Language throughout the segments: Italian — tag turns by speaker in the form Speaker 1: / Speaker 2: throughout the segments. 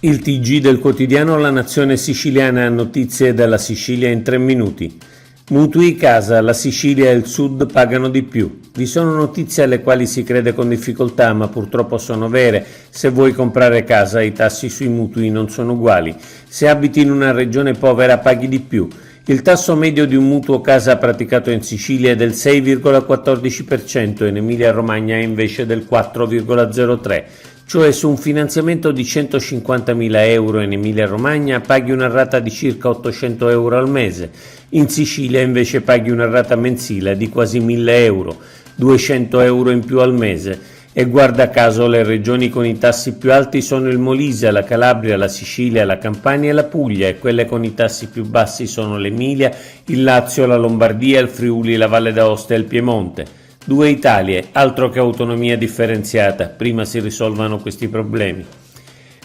Speaker 1: Il TG del quotidiano La Nazione Siciliana, notizie dalla Sicilia in 3 minuti. Mutui casa, la Sicilia e il Sud pagano di più. Vi sono notizie alle quali si crede con difficoltà, ma purtroppo sono vere. Se vuoi comprare casa, i tassi sui mutui non sono uguali. Se abiti in una regione povera, paghi di più. Il tasso medio di un mutuo casa praticato in Sicilia è del 6,14% e in Emilia-Romagna è invece del 4,03%. Cioè su un finanziamento di 150.000 euro in Emilia-Romagna paghi una rata di circa 800 euro al mese, in Sicilia invece paghi una rata mensile di quasi 1.000 euro, 200 euro in più al mese, e guarda caso le regioni con i tassi più alti sono il Molise, la Calabria, la Sicilia, la Campania e la Puglia, e quelle con i tassi più bassi sono l'Emilia, il Lazio, la Lombardia, il Friuli, la Valle d'Aosta e il Piemonte. 2 Italie, altro che autonomia differenziata, prima si risolvano questi problemi.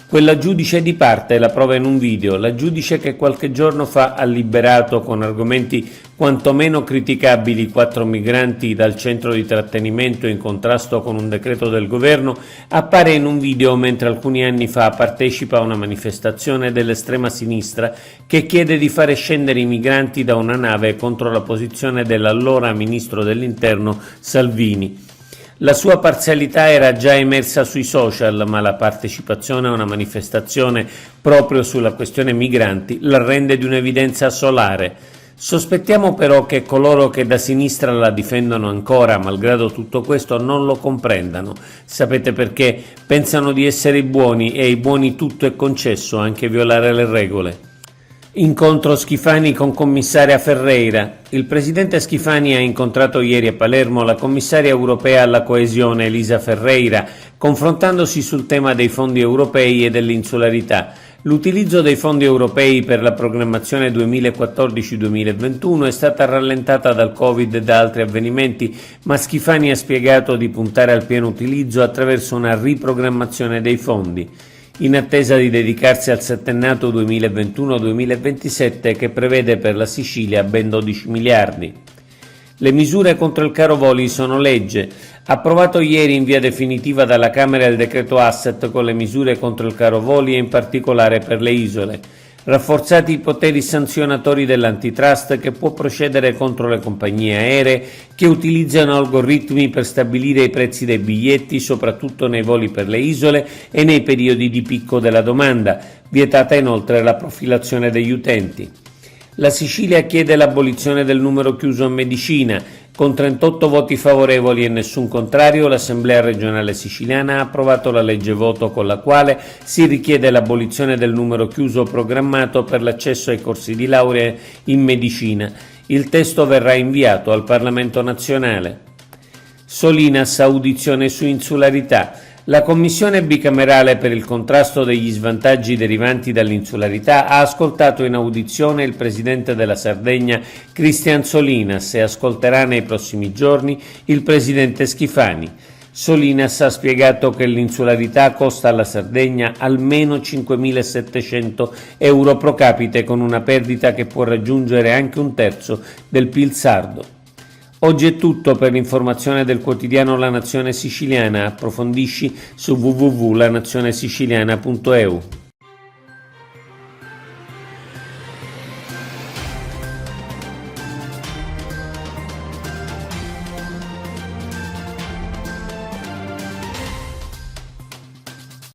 Speaker 1: Quella giudice di parte la prova in un video, la giudice che qualche giorno fa ha liberato con argomenti quantomeno criticabili 4 migranti dal centro di trattenimento in contrasto con un decreto del governo, appare in un video mentre alcuni anni fa partecipa a una manifestazione dell'estrema sinistra che chiede di fare scendere i migranti da una nave contro la posizione dell'allora ministro dell'Interno Salvini. La sua parzialità era già emersa sui social, ma la partecipazione a una manifestazione proprio sulla questione migranti la rende di un'evidenza solare. Sospettiamo però che coloro che da sinistra la difendono ancora, malgrado tutto questo, non lo comprendano. Sapete perché? Pensano di essere i buoni e ai buoni tutto è concesso, anche violare le regole. Incontro Schifani con commissaria Ferreira. Il presidente Schifani ha incontrato ieri a Palermo la commissaria europea alla coesione Elisa Ferreira, confrontandosi sul tema dei fondi europei e dell'insularità. L'utilizzo dei fondi europei per la programmazione 2014-2021 è stata rallentata dal Covid e da altri avvenimenti, ma Schifani ha spiegato di puntare al pieno utilizzo attraverso una riprogrammazione dei fondi, in attesa di dedicarsi al settennato 2021-2027 che prevede per la Sicilia ben 12 miliardi. Le misure contro il caro voli sono legge. Approvato ieri in via definitiva dalla Camera il decreto asset con le misure contro il caro voli e in particolare per le isole. Rafforzati i poteri sanzionatori dell'antitrust che può procedere contro le compagnie aeree che utilizzano algoritmi per stabilire i prezzi dei biglietti, soprattutto nei voli per le isole e nei periodi di picco della domanda, vietata inoltre la profilazione degli utenti. La Sicilia chiede l'abolizione del numero chiuso in medicina. Con 38 voti favorevoli e nessun contrario, l'Assemblea regionale siciliana ha approvato la legge voto con la quale si richiede l'abolizione del numero chiuso programmato per l'accesso ai corsi di laurea in medicina. Il testo verrà inviato al Parlamento nazionale. Solinas, audizione su insularità. La Commissione bicamerale per il contrasto degli svantaggi derivanti dall'insularità ha ascoltato in audizione il presidente della Sardegna Christian Solinas e ascolterà nei prossimi giorni il presidente Schifani. Solinas ha spiegato che l'insularità costa alla Sardegna almeno 5.700 euro pro capite, con una perdita che può raggiungere anche un terzo del PIL sardo. Oggi è tutto. Per l'informazione del quotidiano La Nazione Siciliana approfondisci su www.lanazionesiciliana.eu.